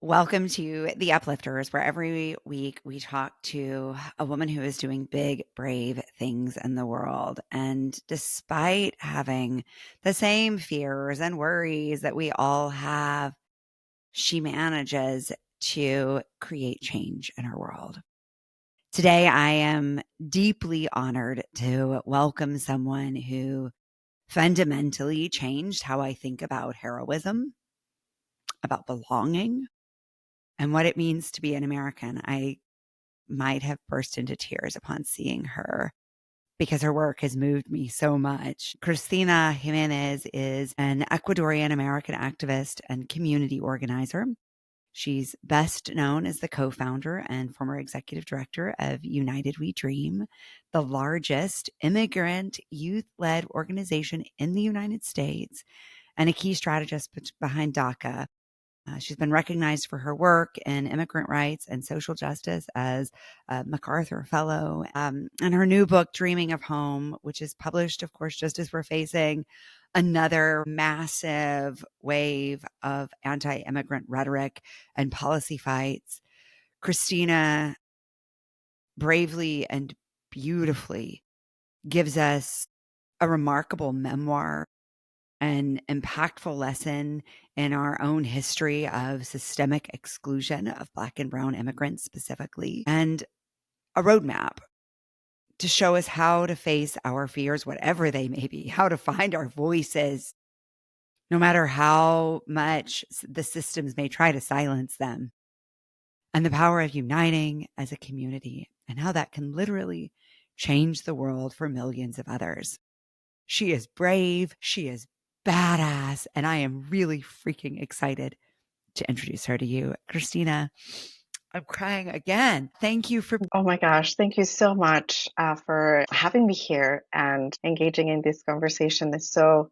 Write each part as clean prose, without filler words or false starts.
Welcome to The Uplifters, where every week we talk to a woman who is doing big, brave things in the world. And despite having the same fears and worries that we all have, she manages to create change in her world. Today, I am deeply honored to welcome someone who fundamentally changed how I think about heroism, about belonging, and what it means to be an American. I might have burst into tears upon seeing her because her work has moved me so much. Cristina Jimenez is an Ecuadorian American activist and community organizer. She's best known as the co-founder and former executive director of United We Dream, the largest immigrant youth-led organization in the United States, and a key strategist behind DACA. She's been recognized for her work in immigrant rights and social justice as a MacArthur Fellow. And her new book, Dreaming of Home, which is published, of course, just as we're facing another massive wave of anti-immigrant rhetoric and policy fights. Cristina bravely and beautifully gives us a remarkable memoir, an impactful lesson in our own history of systemic exclusion of Black and Brown immigrants specifically, and a roadmap to show us how to face our fears, whatever they may be, how to find our voices, no matter how much the systems may try to silence them, and the power of uniting as a community, and how that can literally change the world for millions of others. She is brave. She is badass. And I am really freaking excited to introduce her to you. Cristina, I'm crying again. Thank you for. Oh my gosh, thank you so much for having me here and engaging in this conversation. It's so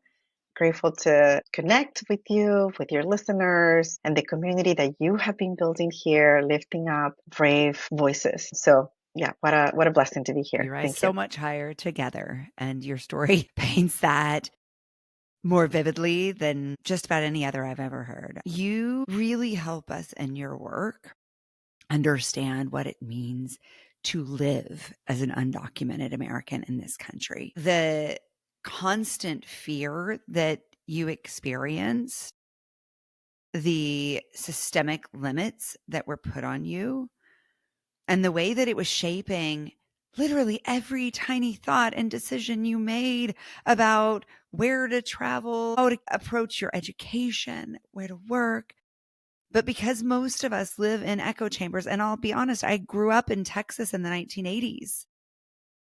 grateful to connect with you, with your listeners, and the community that you have been building here, lifting up brave voices. So yeah, what a blessing to be We here. rise Thank you. so much higher together. And your story paints that more vividly than just about any other I've ever heard. You really help us in your work understand what it means to live as an undocumented American in this country. The constant fear that you experience, the systemic limits that were put on you, and the way that it was shaping literally every tiny thought and decision you made about where to travel, how to approach your education, where to work. But because most of us live in echo chambers, and I'll be honest, I grew up in Texas in the 1980s.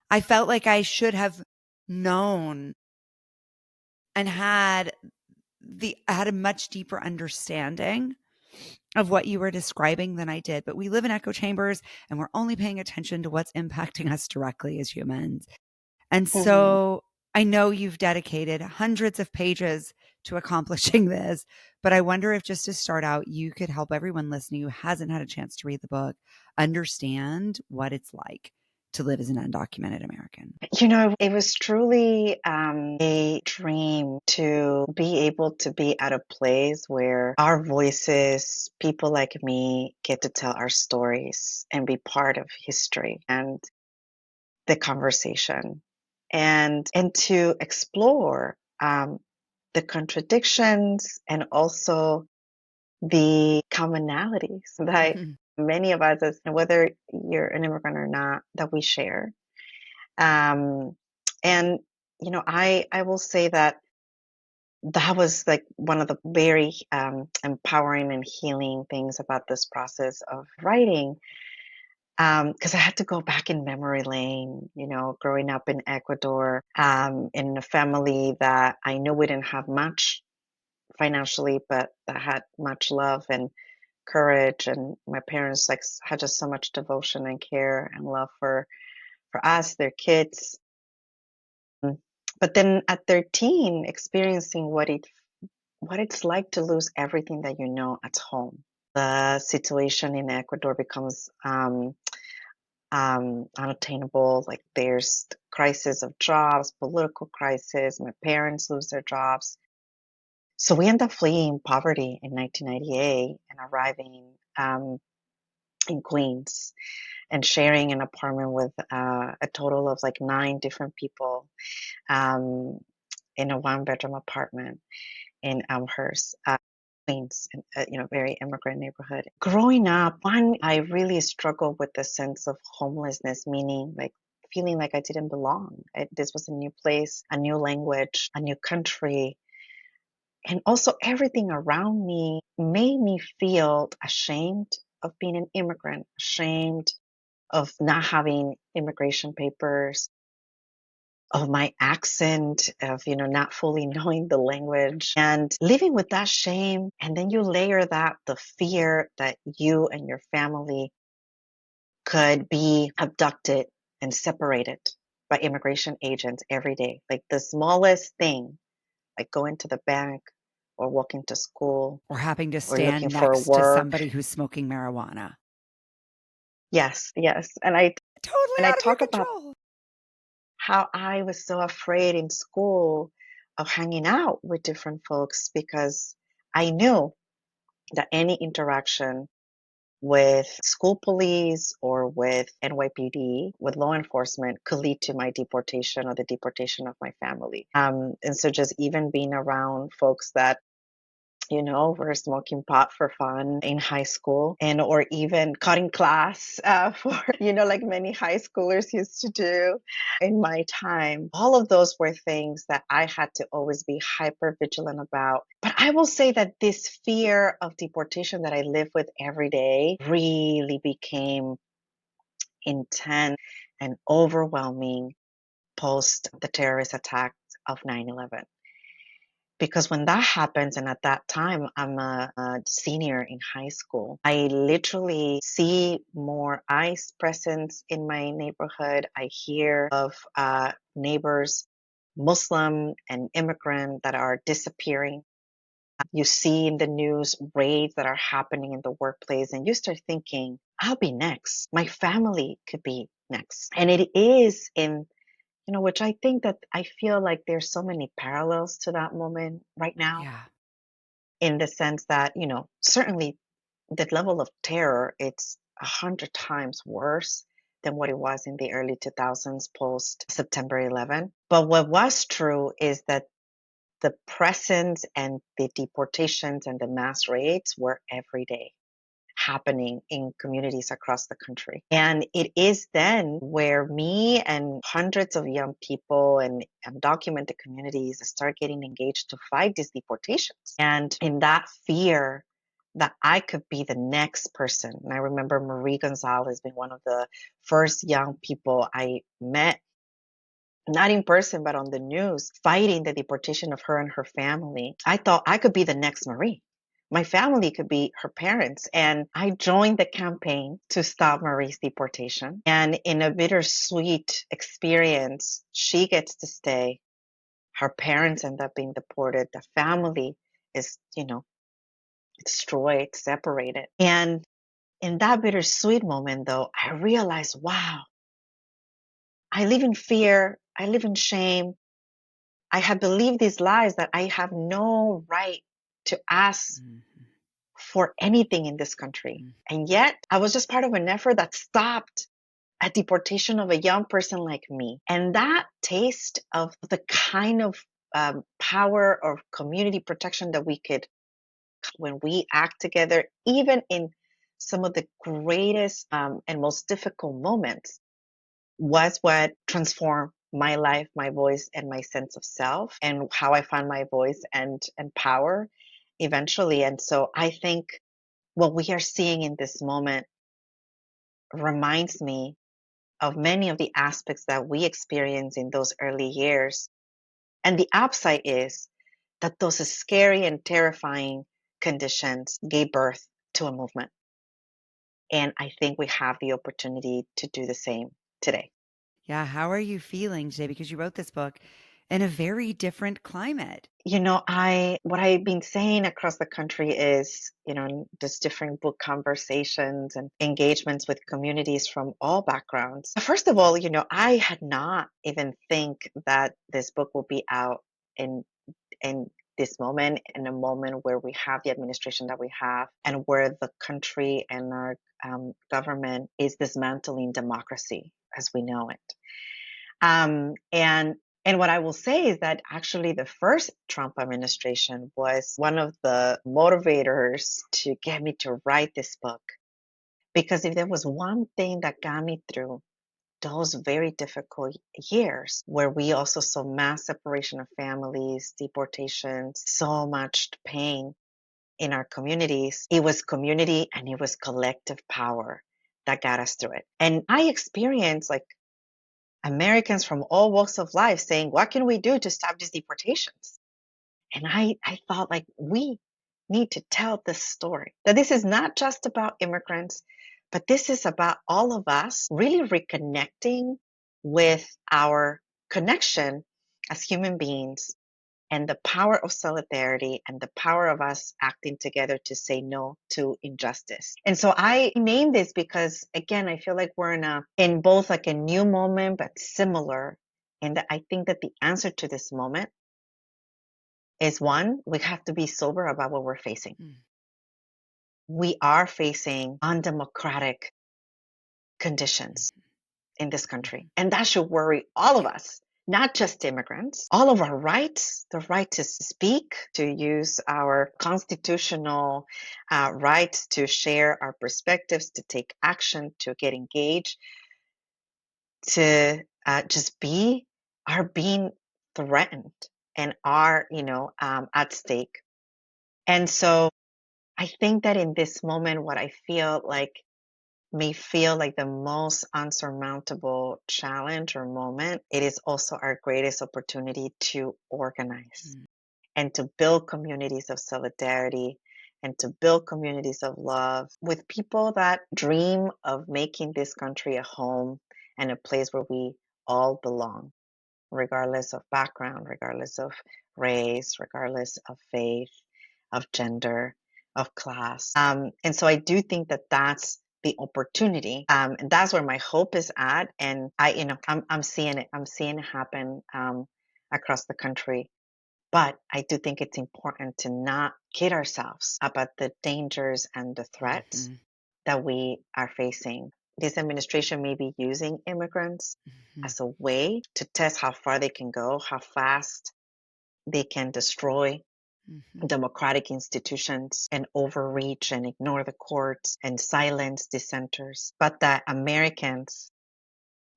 I felt like I should have known and had a much deeper understanding of what you were describing than I did. But we live in echo chambers and we're only paying attention to what's impacting us directly as humans. And Mhm. so I know you've dedicated hundreds of pages to accomplishing this, but I wonder if just to start out, you could help everyone listening who hasn't had a chance to read the book understand what it's like to live as an undocumented American. It was truly a dream to be able to be at a place where our voices, people like me, get to tell our stories and be part of history and the conversation, and to explore the contradictions and also the commonalities that many of us, as whether you're an immigrant or not, that we share. Um, and I will say that that was like one of the very empowering and healing things about this process of writing, because I had to go back in memory lane, growing up in Ecuador, in a family that I know we didn't have much financially, but that had much love and courage. And my parents had just so much devotion and care and love for us, their kids. But then at 13, experiencing what it's like to lose everything that you know at home. The situation in Ecuador becomes unattainable. Like there's the crisis of jobs, political crisis. My parents lose their jobs. So we end up fleeing poverty in 1998 and arriving in Queens and sharing an apartment with a total of like 9 different people um, in a one-bedroom apartment in Elmhurst, Queens, very immigrant neighborhood. Growing up, I really struggled with the sense of homelessness, meaning like feeling like I didn't belong. This was a new place, a new language, a new country. And also everything around me made me feel ashamed of being an immigrant, ashamed of not having immigration papers, of my accent, of, not fully knowing the language and living with that shame. And then you layer that the fear that you and your family could be abducted and separated by immigration agents every day. Like the smallest thing, like going to the bank or walking to school Or having to or looking stand for next to work. somebody who's smoking marijuana. Yes, yes. And Totally I out of your talk about control. how I was so afraid in school of hanging out with different folks because I knew that any interaction with school police or with NYPD, with law enforcement, could lead to my deportation or the deportation of my family. And so just even being around folks that we're smoking pot for fun in high school and or even cutting class for, like many high schoolers used to do in my time. All of those were things that I had to always be hyper vigilant about. But I will say that this fear of deportation that I live with every day really became intense and overwhelming post the terrorist attacks of 9/11. Because when that happens, and at that time I'm a senior in high school, I literally see more ICE presence in my neighborhood. I hear of neighbors, Muslim and immigrant, that are disappearing. You see in the news raids that are happening in the workplace, and you start thinking, I'll be next. My family could be next. And it is in which I think that I feel like there's so many parallels to that moment right now, Yeah. in the sense that, certainly the level of terror, it's 100 times worse than what it was in the early 2000s post September 11. But what was true is that the presence and the deportations and the mass raids were every day happening in communities across the country. And it is then where me and hundreds of young people and undocumented communities start getting engaged to fight these deportations. And in that fear that I could be the next person. And I remember Marie Gonzalez being one of the first young people I met, not in person, but on the news, fighting the deportation of her and her family. I thought I could be the next Marie. My family could be her parents. And I joined the campaign to stop Marie's deportation. And in a bittersweet experience, she gets to stay. Her parents end up being deported. The family is, destroyed, separated. And in that bittersweet moment, though, I realized, wow, I live in fear. I live in shame. I had believed these lies that I have no right to ask Mhm. for anything in this country. Mm. And yet I was just part of an effort that stopped a deportation of a young person like me. And that taste of the kind of power or community protection that we could, when we act together, even in some of the greatest and most difficult moments, was what transformed my life, my voice, and my sense of self, and how I found my voice and power eventually. And so I think what we are seeing in this moment reminds me of many of the aspects that we experienced in those early years. And the upside is that those scary and terrifying conditions gave birth to a movement. And I think we have the opportunity to do the same today. Yeah. How are you feeling today? Because you wrote this book in a very different climate. I what I've been saying across the country is, just different book conversations and engagements with communities from all backgrounds. First of all, I had not even think that this book will be out in in this moment, in a moment where we have the administration that we have, and where the country and our government is dismantling democracy as we know it. And what I will say is that actually the first Trump administration was one of the motivators to get me to write this book. Because if there was one thing that got me through those very difficult years, where we also saw mass separation of families, deportations, so much pain in our communities, it was community and it was collective power that got us through it. And I experienced like Americans from all walks of life saying, what can we do to stop these deportations? And I thought like we need to tell this story, that this is not just about immigrants, but this is about all of us really reconnecting with our connection as human beings and the power of solidarity and the power of us acting together to say no to injustice. And so I named this because again, I feel like we're in both like a new moment, but similar. And that I think that the answer to this moment is one, we have to be sober about what we're facing. Mm. We are facing undemocratic conditions in this country. And that should worry all of Yeah. us, not just immigrants. All of our rights, the right to speak, to use our constitutional rights to share our perspectives, to take action, to get engaged, to just be, are being threatened and are, at stake. And so I think that in this moment, what I feel like may feel like the most unsurmountable challenge or moment, it is also our greatest opportunity to organize Mm. and to build communities of solidarity and to build communities of love with people that dream of making this country a home and a place where we all belong, regardless of background, regardless of race, regardless of faith, of gender, of class. And so I do think that that's the opportunity, and that's where my hope is at. And I'm seeing it. I'm seeing it happen across the country. But I do think it's important to not kid ourselves about the dangers and the threats Mhm. that we are facing. This administration may be using immigrants Mhm. as a way to test how far they can go, how fast they can destroy Mhm. democratic institutions and overreach and ignore the courts and silence dissenters. But that Americans,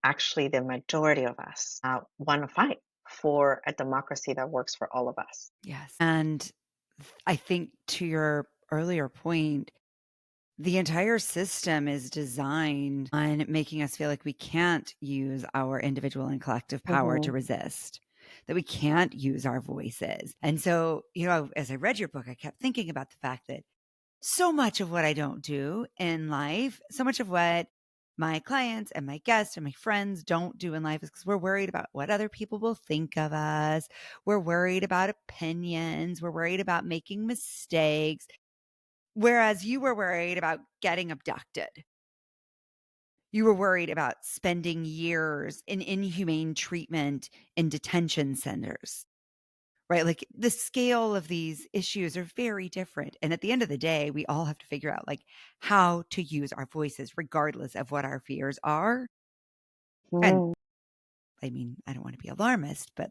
actually the majority of us, want to fight for a democracy that works for all of us. Yes. And I think to your earlier point, the entire system is designed on making us feel like we can't use our individual and collective power to Hmm. resist, that we can't use our voices. And so, as I read your book, I kept thinking about the fact that so much of what I don't do in life, so much of what my clients and my guests and my friends don't do in life is because we're worried about what other people will think of us. We're worried about opinions. We're worried about making mistakes. Whereas you were worried about getting abducted. You were worried about spending years in inhumane treatment in detention centers, right? Like the scale of these issues are very different. And at the end of the day, we all have to figure out like how to use our voices, regardless of what our fears are. And Mm-hmm. I mean, I don't want to be alarmist, but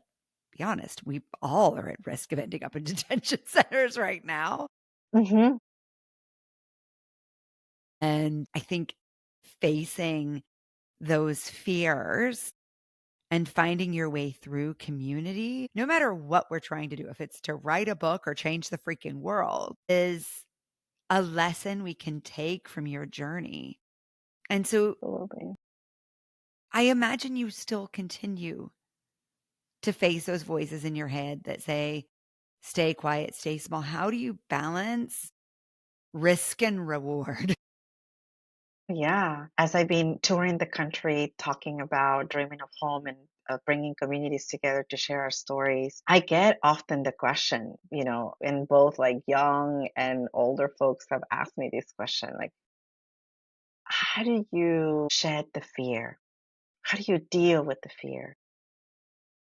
be honest, we all are at risk of ending up in detention centers right now. Hmm. And I think facing those fears and finding your way through community, no matter what we're trying to do, if it's to write a book or change the freaking world, is a lesson we can take from your journey. And so Absolutely. I imagine you still continue to face those voices in your head that say, stay quiet, stay small. How do you balance risk and reward? Yeah. As I've been touring the country talking about dreaming of home and bringing communities together to share our stories, I get often the question, and both like young and older folks have asked me this question, like, how do you shed the fear? How do you deal with the fear?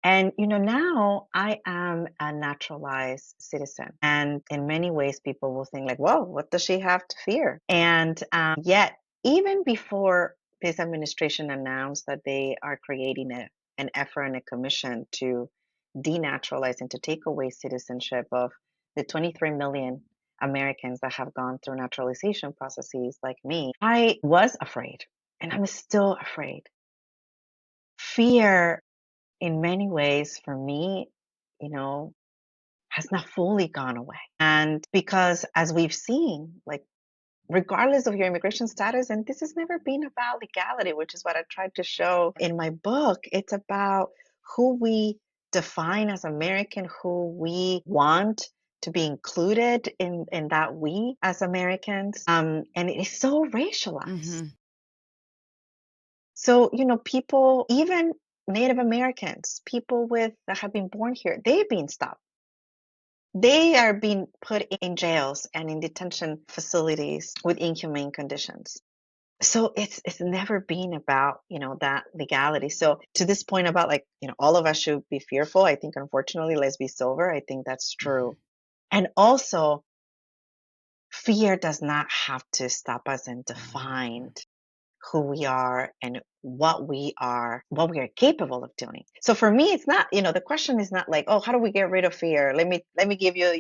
And, now I am a naturalized citizen. And in many ways, people will think like, whoa, what does she have to fear? And yet, even before this administration announced that they are creating an effort and a commission to denaturalize and to take away citizenship of the 23 million Americans that have gone through naturalization processes like me, I was afraid and I'm still afraid. Fear in many ways for me, you know, has not fully gone away. And because as we've seen, like regardless of your immigration status, and this has never been about legality, which is what I tried to show in my book, it's about who we define as American, who we want to be included in that we as Americans. And it is so racialized. Mhm. So, people, even Native Americans, people that have been born here, they've been stopped. They are being put in jails and in detention facilities with inhumane conditions. So it's never been about, that legality. So to this point about like, all of us should be fearful, I think unfortunately, let's be sober. I think that's Mhm. true. And also fear does not have to stop us and define Mhm. who we are and what we are capable of doing. So for me, it's not, the question is not like, oh, how do we get rid of fear? Let me give you,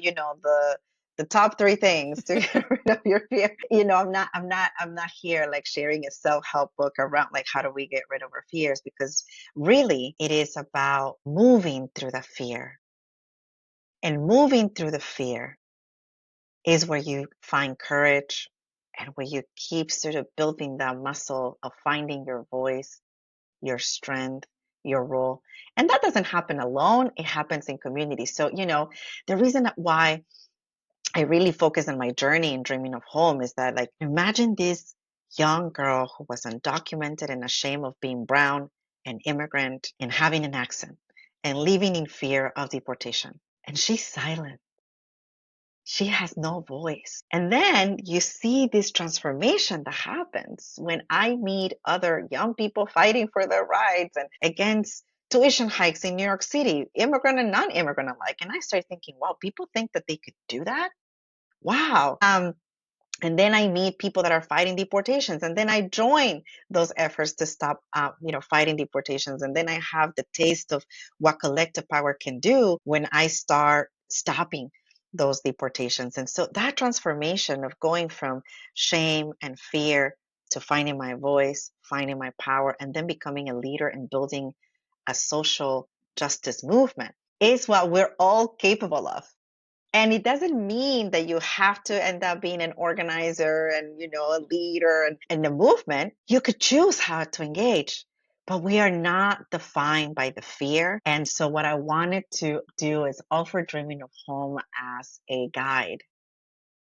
the top three things to get rid of your fear. I'm not here like sharing a self-help book around like how do we get rid of our fears, because really it is about moving through the fear. And moving through the fear is where you find courage and where you keep sort of building that muscle of finding your voice, your strength, your role. And that doesn't happen alone, it happens in community. So, the reason why I really focus on my journey in dreaming of home is that, like, imagine this young girl who was undocumented and ashamed of being brown, an immigrant, and having an accent, and living in fear of deportation. And she's silent. She has no voice. And then you see this transformation that happens when I meet other young people fighting for their rights and against tuition hikes in New York City, immigrant and non immigrant alike. And I start thinking, wow, people think that they could do that? Wow. And then I meet people that are fighting deportations, and then I join those efforts to stop, fighting deportations. And then I have the taste of what collective power can do when I start stopping those deportations. And so that transformation of going from shame and fear to finding my voice, finding my power, and then becoming a leader and building a social justice movement is what we're all capable of. And it doesn't mean that you have to end up being an organizer and, a leader and a movement. You could choose how to engage, but we are not defined by the fear. And so what I wanted to do is offer Dreaming of Home as a guide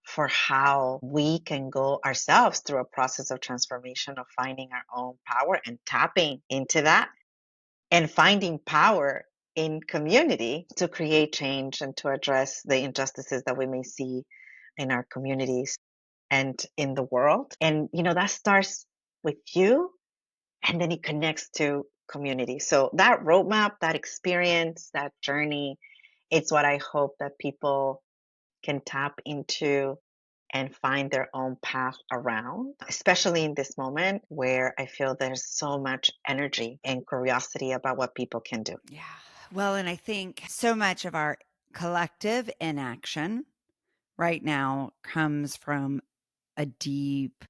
for how we can go ourselves through a process of transformation of finding our own power and tapping into that and finding power in community to create change and to address the injustices that we may see in our communities and in the world. And, that starts with you and then it connects to community. So that roadmap, that experience, that journey, it's what I hope that people can tap into and find their own path around, especially in this moment where I feel there's so much energy and curiosity about what people can do. Yeah. Well, and I think so much of our collective inaction right now comes from a deep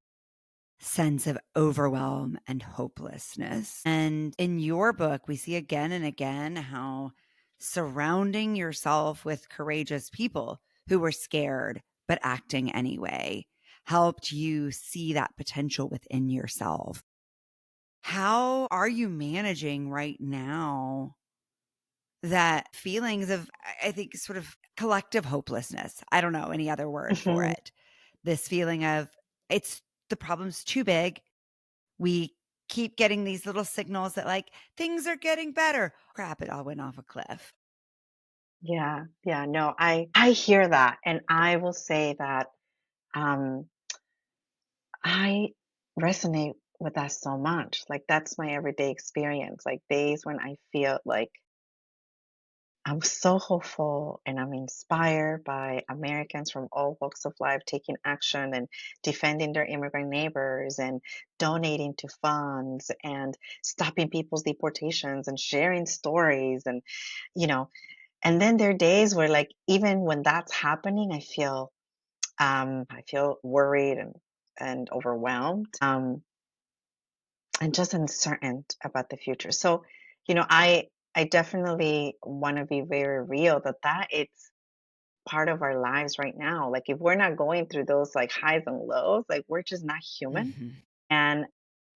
sense of overwhelm and hopelessness. And in your book, we see again and again how surrounding yourself with courageous people who were scared but acting anyway helped you see that potential within yourself. How are you managing right now that feelings of, I think, sort of collective hopelessness? I don't know any other word for Mhm. it. This feeling of it's the problem's too big. We keep getting these little signals that like things are getting better. Crap, it all went off a cliff. Yeah, yeah, no, I hear that, and I will say that um, I resonate with that so much. Like that's my everyday experience. Like days when I feel like I'm so hopeful and I'm inspired by Americans from all walks of life taking action and defending their immigrant neighbors and donating to funds and stopping people's deportations and sharing stories and you know and then there are days where like even when that's happening I feel worried and overwhelmed and just uncertain about the future. So, I definitely want to be very real that it's part of our lives right now. Like if we're not going through those like highs and lows, like we're just not human. Mhm. And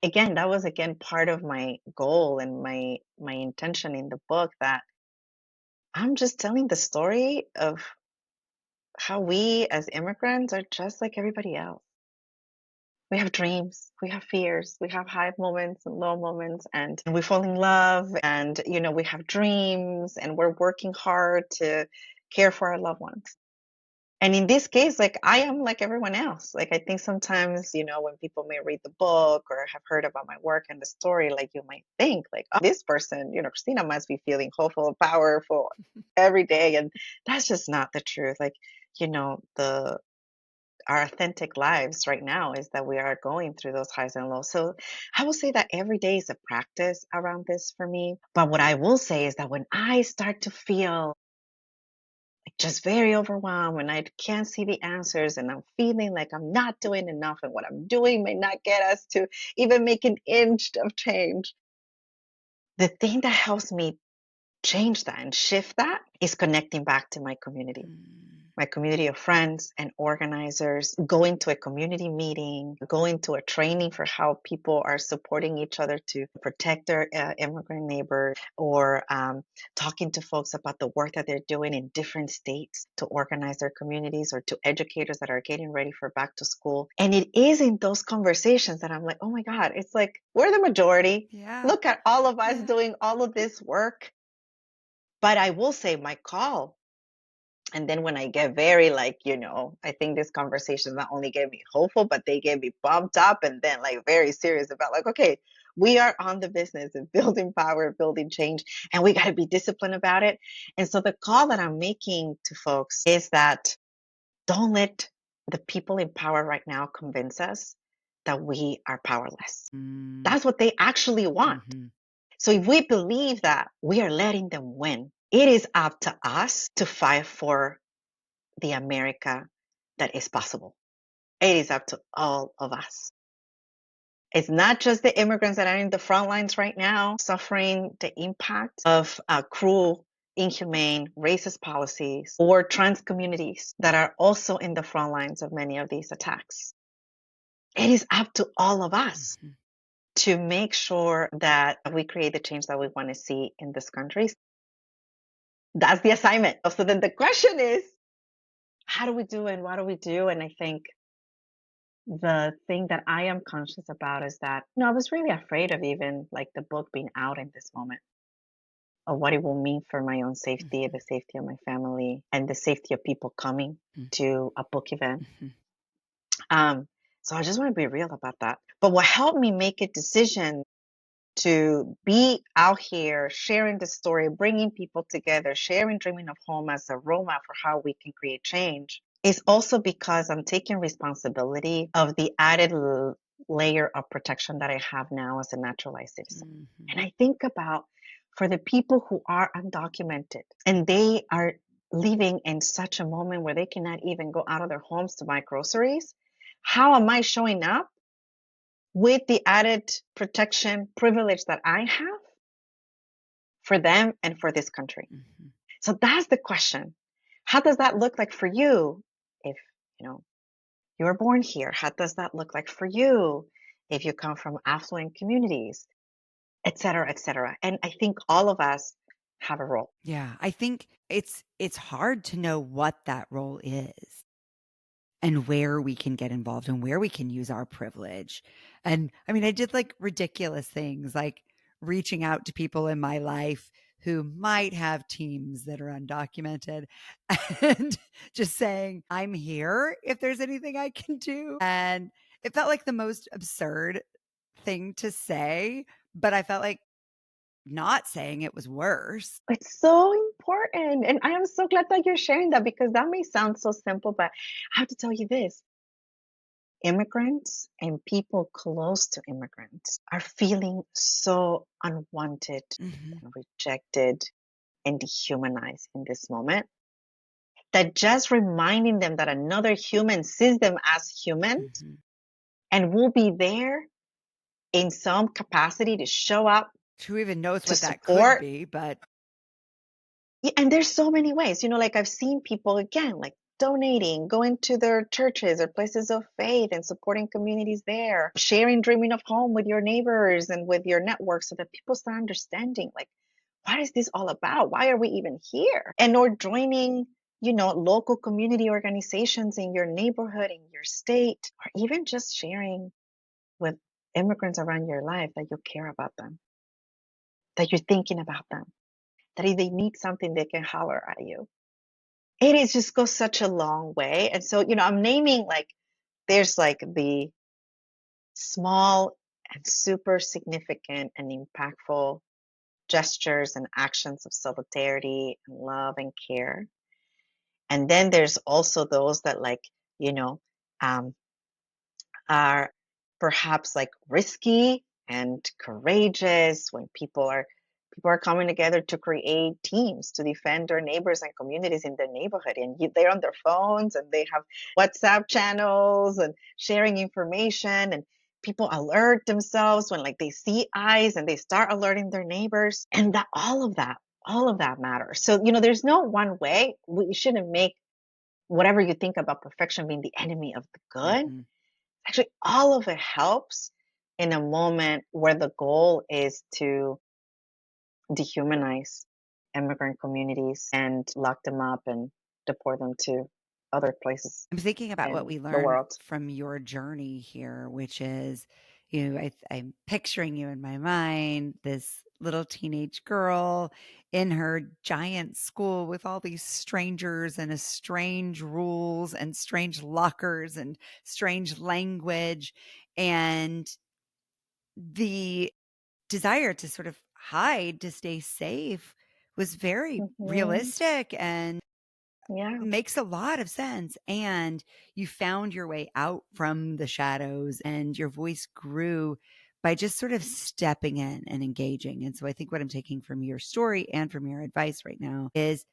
again, that was again part of my goal and my intention in the book that I'm just telling the story of how we as immigrants are just like everybody else. We have dreams, we have fears, we have high moments and low moments, and we fall in love, and we have dreams, and we're working hard to care for our loved ones. And in this case, like I am like everyone else. Like I think sometimes, when people may read the book or have heard about my work and the story, like you might think, like, oh, this person, Cristina must be feeling hopeful, powerful every day. And that's just not the truth. Like, the our authentic lives right now is that we are going through those highs and lows. So I will say that every day is a practice around this for me. But what I will say is that when I start to feel like just very overwhelmed and I can't see the answers and I'm feeling like I'm not doing enough and what I'm doing may not get us to even make an inch of change, the thing that helps me change that and shift that is connecting back to Mm. my community of friends and organizers, going to a community meeting, going to a training for how people are supporting each other to protect their immigrant neighbors, or talking to folks about the work that they're doing in different states to organize their communities, or to educators that are getting ready for back to school. And it is in those conversations that I'm like, oh my God, it's like we're the majority. Yeah. Look at all of us Yeah. doing all of this work. But I will say my call, and then when I get very like, I think this conversation not only gave me hopeful, but they gave me pumped up and then like very serious about like, okay, we are on the business of building power, building change, and we got to be disciplined about it. And so the call that I'm making to folks is that don't let the people in power right now convince us that we are powerless. Mm. That's what they actually want. Mhm. So if we believe that, we are letting them win. It is up to us to fight for the America that is possible. It is up to all of us. It's not just the immigrants that are in the front lines right now suffering the impact of cruel, inhumane, racist policies, or trans communities that are also in the front lines of many of these attacks. It is up to all of us Mhm. to make sure that we create the change that we want to see in this country. That's the assignment. So then the question is, how do we do and what do we do? And I think the thing that I am conscious about is that, I was really afraid of even like the book being out in this moment, of what it will mean for my own safety, Mhm. the safety of my family, and the safety of people coming Mm. to a book event. Mhm. Um, so I just want to be real about that. But what helped me make a decision to be out here sharing the story, bringing people together, sharing Dreaming of Home as a roadmap for how we can create change, is also because I'm taking responsibility of the added layer of protection that I have now as a naturalized citizen. Mhm. And I think about for the people who are undocumented and they are living in such a moment where they cannot even go out of their homes to buy groceries, how am I showing up with the added protection privilege that I have for them and for this country? Mhm. So that's the question. How does that look like for you if, you know, you were born here? How does that look like for you if you come from affluent communities, et cetera, et cetera? And I think all of us have a role. Yeah, I think it's hard to know what that role is and where we can get involved and where we can use our privilege. And I mean, I did like ridiculous things like reaching out to people in my life who might have teams that are undocumented and just saying, I'm here if there's anything I can do. And it felt like the most absurd thing to say, but I felt like not saying it was worse. It's so important. And I am so glad that you're sharing that because that may sound so simple, but I have to tell you this. Immigrants and people close to immigrants are feeling so unwanted Mhm. and rejected and dehumanized in this moment that just reminding them that another human sees them as human Mhm. and will be there in some capacity to show up, Who even knows to what that could support. be, but Yeah, and there's so many ways, like I've seen people again, like donating, going to their churches or places of faith and supporting communities there, sharing dreaming of home with your neighbors and with your network so that people start understanding like, what is this all about? Why are we even here? And or joining, local community organizations in your neighborhood, in your state, or even just sharing with immigrants around your life that you care about them, that you're thinking about them, that if they need something, they can holler at you. It is just goes such a long way. And so, I'm naming like there's like the small and super significant and impactful gestures and actions of solidarity and love and care. And then there's also those that like, you know, um, are perhaps like risky and courageous when people are coming together to create teams to defend their neighbors and communities in their neighborhood, and they're on their phones and they have WhatsApp channels and sharing information, and people alert themselves when like they see eyes and they start alerting their neighbors, and that all of that matters. So there's no one way. We shouldn't make whatever you think about perfection being the enemy of the good. Mhm. Actually, all of it helps in a moment where the goal is to dehumanize immigrant communities and lock them up and deport them to other places I'm thinking about what in we the learned world. from your journey here, which is, I'm picturing you in my mind, this little teenage girl in her giant school with all these strangers and strange rules and strange lockers and strange language. And the desire to sort of hide to stay safe was very Hmm. realistic and Yeah. makes a lot of sense, and you found your way out from the shadows, and your voice grew by just sort of stepping in and engaging, and so I think what I'm taking from your story and from your advice right now is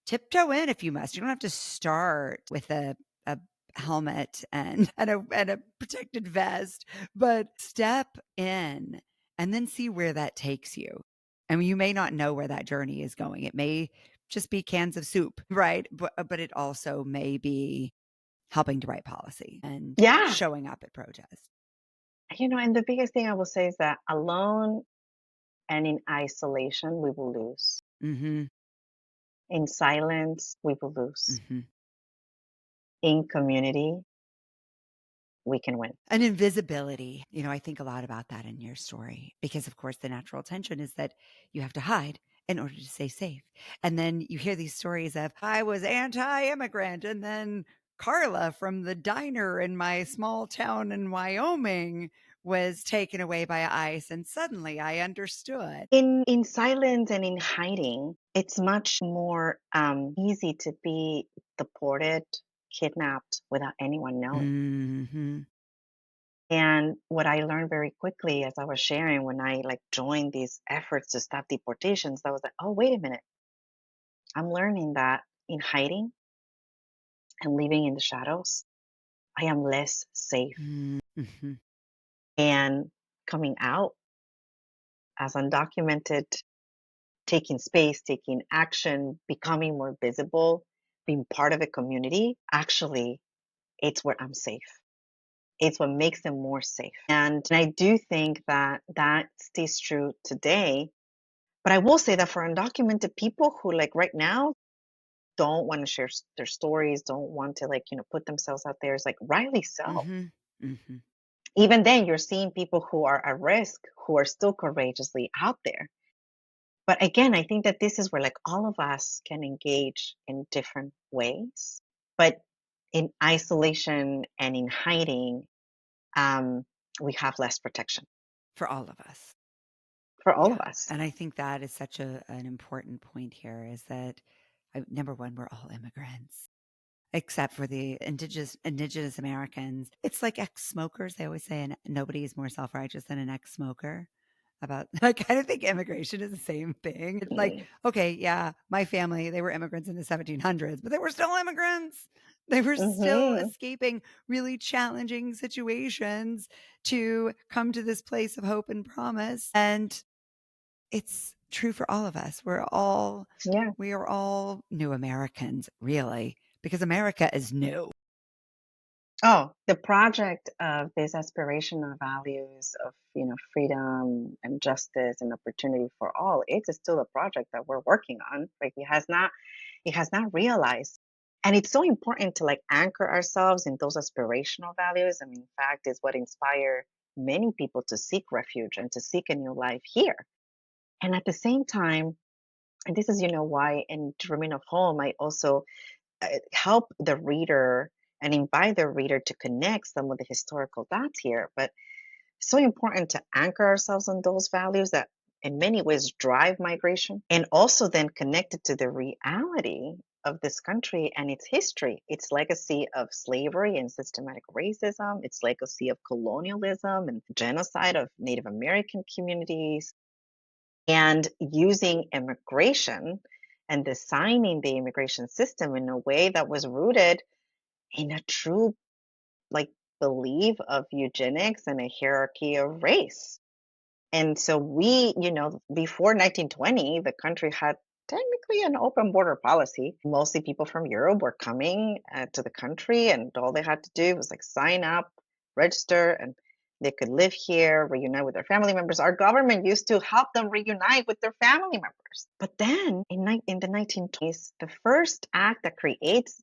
tiptoe in if you must. You don't have to start with a helmet and and a protected vest, but step in and then see where that takes you. I mean, you may not know where that journey is going. It may just be cans of soup, right? But it also may be helping to write policy and Yeah. showing up at protests. And the biggest thing I will say is that alone and in isolation, we will lose. Mhm. In silence, we will lose. Mhm. In community, we can win. And invisibility, I think a lot about that in your story because, of course, the natural tension is that you have to hide in order to stay safe. And then you hear these stories of, I was anti immigrant. And then Carla from the diner in my small town in Wyoming was taken away by ICE. And suddenly I understood. In silence and in hiding, it's much more easy to be deported, kidnapped without anyone knowing. Hmm. And what I learned very quickly as I was sharing when I like joined these efforts to stop deportations, I was like, oh, wait a minute. I'm learning that in hiding and living in the shadows, I am less safe. Hmm. And coming out as undocumented, taking space, taking action, becoming more visible, being part of a community, actually, it's where I'm safe. It's what makes them more safe. And I do think that that stays true today. But I will say that for undocumented people who, like right now, don't want to share their stories, don't want to, like, put themselves out there, it's like, rightly so. Hmm. Hmm. Even then, you're seeing people who are at risk who are still courageously out there. But again, I think that this is where like all of us can engage in different ways. But in isolation and in hiding, um, we have less protection. For all of us. for all of Yeah, us. and I think that is such an important point here is that number one, we're all immigrants. Except for the indigenous Americans. It's like ex-smokers. They always say, and nobody is more self-righteous than an ex-smoker. About I kind of think immigration is the same thing. It's like, Mm. okay, yeah, my family, they were immigrants in the 1700s, but they were still immigrants. They were still Mm-hmm. escaping really challenging situations to come to this place of hope and promise. And it's true for all of us. Yeah. We are all new Americans, really, because America is new. Oh, the project of these aspirational values of, freedom and justice and opportunity for all, it's still a project that we're working on. Like it has not realized. And it's so important to like anchor ourselves in those aspirational values. I mean, in fact, is what inspired many people to seek refuge and to seek a new life here. And at the same time, and this is, why in Dreaming of Home, I also help the reader and invite the reader to connect some of the historical dots here. But so important to anchor ourselves on those values that in many ways drive migration and also then connect it to the reality of this country and its history, its legacy of slavery and systematic racism, its legacy of colonialism and genocide of Native American communities, and using immigration and designing the immigration system in a way that was rooted in a true like belief of eugenics and a hierarchy of race. And so we, before 1920, the country had technically an open border policy. Mostly people from Europe were coming to the country, and all they had to do was like sign up, register, and they could live here, reunite with their family members. Our government used to help them reunite with their family members. But then in the 1920s, the first act that creates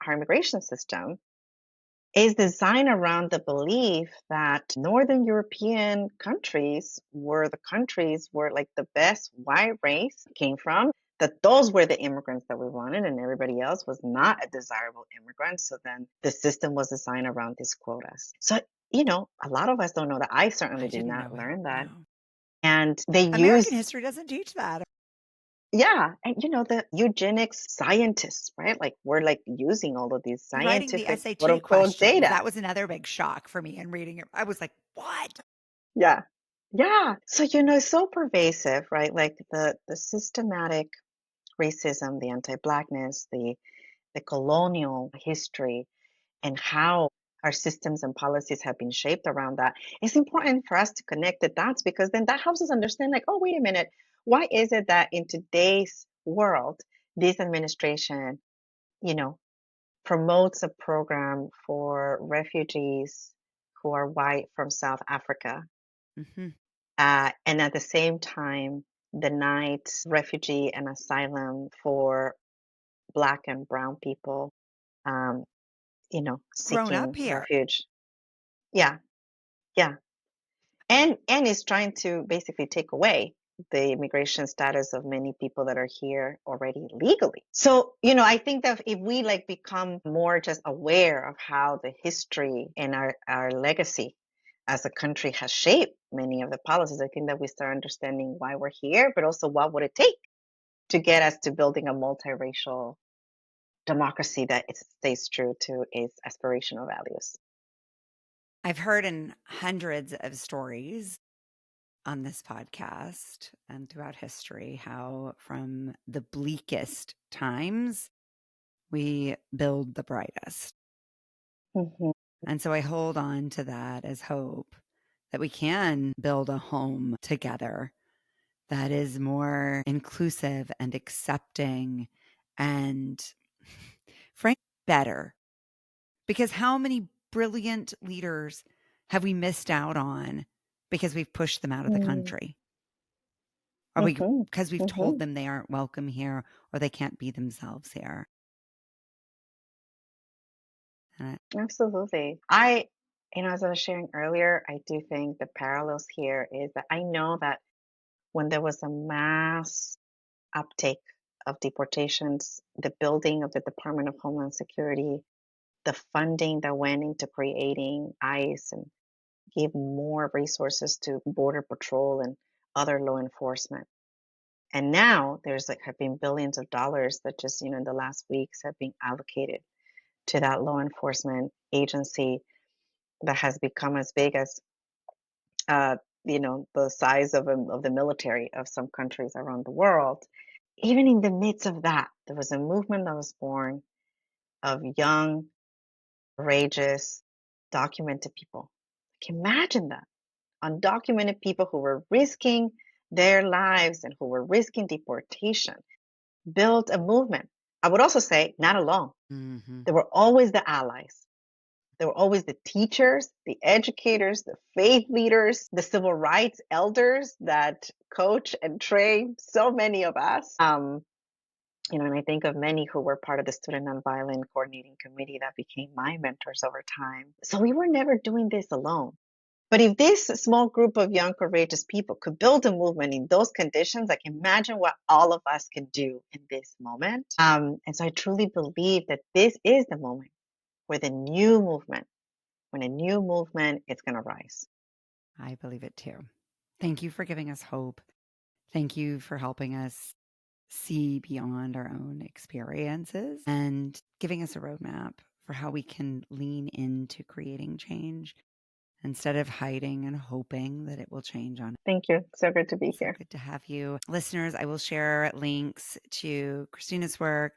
our immigration system is designed around the belief that Northern European countries were the countries where like the best white race came from, that those were the immigrants that we wanted and everybody else was not a desirable immigrant. So then the system was designed around these quotas. So, a lot of us don't know that. I I certainly did didn't not know it. learn that. No. And they American use history doesn't teach that. yeah, and the eugenics scientists, right? Like we're like using all of these Writing the scientific quote SAT unquote questions. data. That was another big shock for me in reading it. I was like, what? Yeah. Yeah. So, it's so pervasive, right? Like the systematic racism, the anti-blackness, the colonial history, and how our systems and policies have been shaped around that. It's important for us to connect the dots because then that helps us understand, like, oh, wait a minute, why is it that in today's world, this administration, you know, promotes a program for refugees who are white from South Africa, Hmm. and at the same time denied refugee and asylum for Black and Brown people, um, Grown up seeking here. refuge. Yeah, yeah, and is trying to basically take away the immigration status of many people that are here already legally. So, I think that if we like become more just aware of how the history and our legacy as a country has shaped many of the policies, I think that we start understanding why we're here, but also what would it take to get us to building a multiracial democracy that it stays true to its aspirational values. I've heard in hundreds of stories on this podcast and throughout history how from the bleakest times we build the brightest. Hmm. And so I hold on to that as hope that we can build a home together that is more inclusive and accepting and frankly better. Because how many brilliant leaders have we missed out on because we've pushed them out of the Mm-hmm. country? Or we because we've told Hmm. them they aren't welcome here or they can't be themselves here. And Absolutely. As I was sharing earlier, I do think the parallels here is that I know that when there was a mass uptake of deportations, the building of the Department of Homeland Security, the funding that went into creating ICE and gave more resources to Border Patrol and other law enforcement. And now there's like have been billions of dollars that just, in the last weeks have been allocated to that law enforcement agency that has become as big as uh, the size of the military of some countries around the world. Even in the midst of that, there was a movement that was born of young, courageous, documented people. Like imagine that. Undocumented people who were risking their lives and who were risking deportation built a movement. I would also say not alone. Mm-hmm. There were always the allies. There were always the teachers, the educators, the faith leaders, the civil rights elders that coach and train so many of us. And I think of many who were part of the Student Nonviolent Coordinating Committee that became my mentors over time. So we were never doing this alone. But if this small group of young, courageous people could build a movement in those conditions, I can imagine what all of us can do in this moment. And so I truly believe that this is the moment where when a new movement is going to rise. I believe it too. Thank you for giving us hope. Thank you for helping us see beyond our own experiences and giving us a roadmap for how we can lean into creating change instead of hiding and hoping that it will change on. Thank you. So good to be So here. good to have you. Listeners, I will share links to Cristina's work,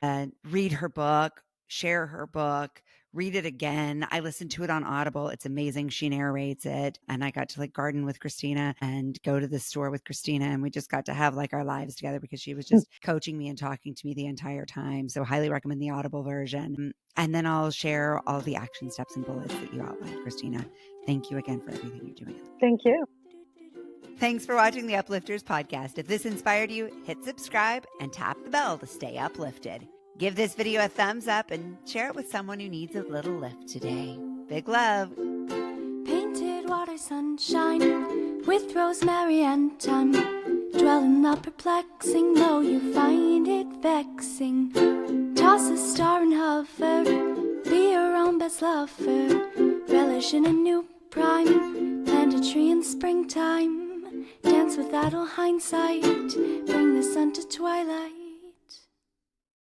read her book, share her book, read it again. I listened to it on Audible. It's amazing. She narrates it. And I got to garden with Cristina and go to the store with Cristina. And we just got to have our lives together because she was just coaching me and talking to me the entire time. So highly recommend the Audible version. And then I'll share all the action steps and bullets that you outlined, Cristina. Thank you again for everything you're doing. Thank you. Thanks for watching the Uplifters podcast. If this inspired you, hit subscribe and tap the bell to stay uplifted. Give this video a thumbs up and share it with someone who needs a little lift today. Big love. Painted water sunshine with rosemary and thyme. Dwell in the perplexing, though you find it vexing. Toss a star and hover, be your own best lover. Relish in a new prime, plant a tree in springtime. Dance with idle hindsight, bring the sun to twilight.